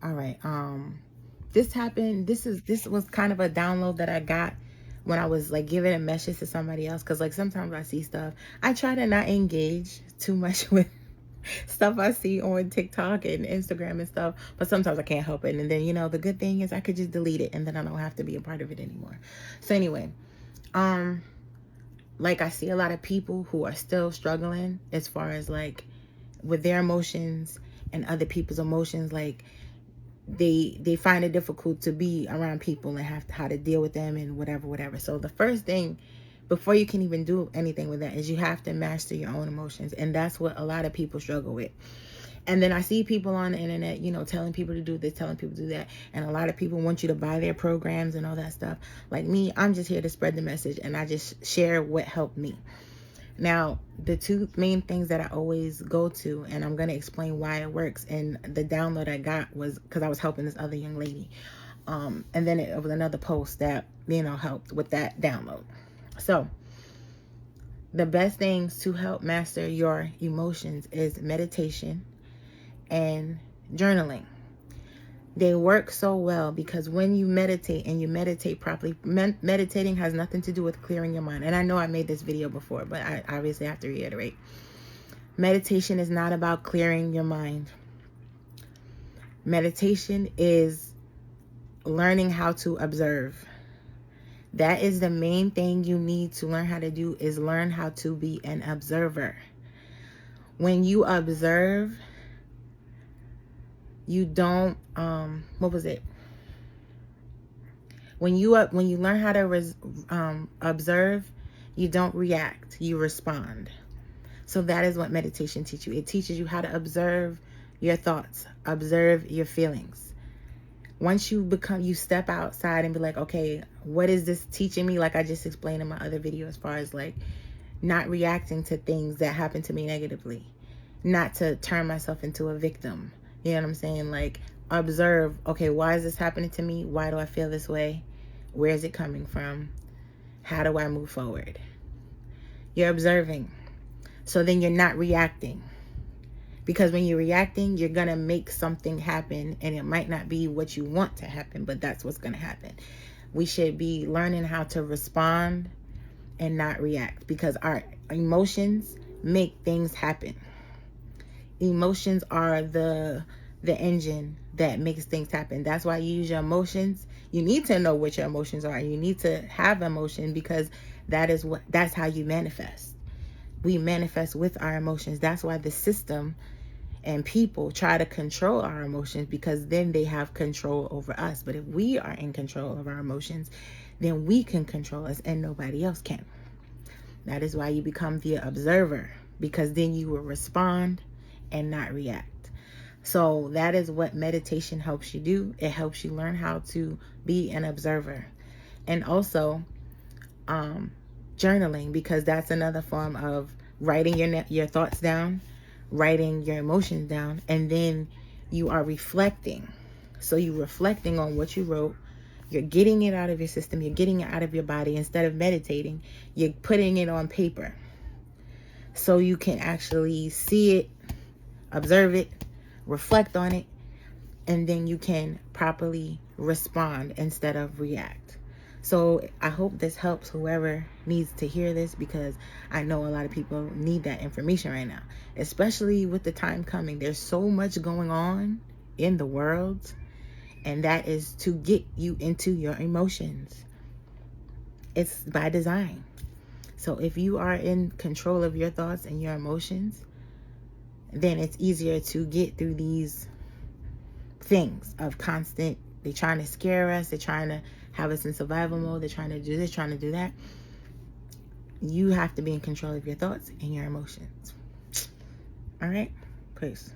All right. This happened. This was kind of a download that I got when I was like giving a message to somebody else. Cause like sometimes I see stuff. I try to not engage too much with stuff I see on TikTok and Instagram and stuff, but sometimes I can't help it. And then, you know, the good thing is I could just delete it and then I don't have to be a part of it anymore. So anyway, um, like I see a lot of people who are still struggling as far as like with their emotions and other people's emotions. Like they find it difficult to be around people and have how to deal with them and whatever. So the first thing before you can even do anything with that is you have to master your own emotions, and that's what a lot of people struggle with. And then I see people on the internet, you know, telling people to do this, telling people to do that, and a lot of people want you to buy their programs and all that stuff. Like me, I'm just here to spread the message, and I just share what helped me. Now, the two main things that I always go to, and I'm going to explain why it works. And the download I got was because I was helping this other young lady. And then it was another post that, you know, helped with that download. So the best things to help master your emotions is meditation and journaling. They work so well because when you meditate and you meditate properly, meditating has nothing to do with clearing your mind. And I know I made this video before, but I obviously have to reiterate. Meditation is not about clearing your mind. Meditation is learning how to observe. That is the main thing you need to learn how to do, is learn how to be an observer. When you observe, you don't, what was it? When you learn how to observe, you don't react, you respond. So that is what meditation teaches you. It teaches you how to observe your thoughts, observe your feelings. Once you step outside and be like, okay, what is this teaching me? Like I just explained in my other video, as far as like not reacting to things that happen to me negatively, not to turn myself into a victim. You know what I'm saying? Like observe, okay, why is this happening to me? Why do I feel this way? Where is it coming from? How do I move forward? You're observing. So then you're not reacting. Because when you're reacting, you're going to make something happen, and it might not be what you want to happen, but that's what's going to happen. We should be learning how to respond and not react, because our emotions make things happen. Emotions are the engine that makes things happen. That's why you use your emotions. You need to know what your emotions are. You need to have emotion, because that's how you manifest. We manifest with our emotions. That's why the system and people try to control our emotions, because then they have control over us. But if we are in control of our emotions, then we can control us and nobody else can. That is why you become the observer, because then you will respond and not react. So that is what meditation helps you do. It helps you learn how to be an observer. And also journaling, because that's another form of writing your thoughts down, writing your emotions down, and then you are reflecting. So you're reflecting on what you wrote. You're getting it out of your system. You're getting it out of your body. Instead of meditating, you're putting it on paper, so you can actually see it, observe it, reflect on it, and then you can properly respond instead of react. So I hope this helps whoever needs to hear this, because I know a lot of people need that information right now, especially with the time coming. There's so much going on in the world, and that is to get you into your emotions. It's by design. So if you are in control of your thoughts and your emotions, then it's easier to get through these things of constant. They're trying to scare us. They're trying to have us in survival mode. They're trying to do this, trying to do that. You have to be in control of your thoughts and your emotions. All right? Peace.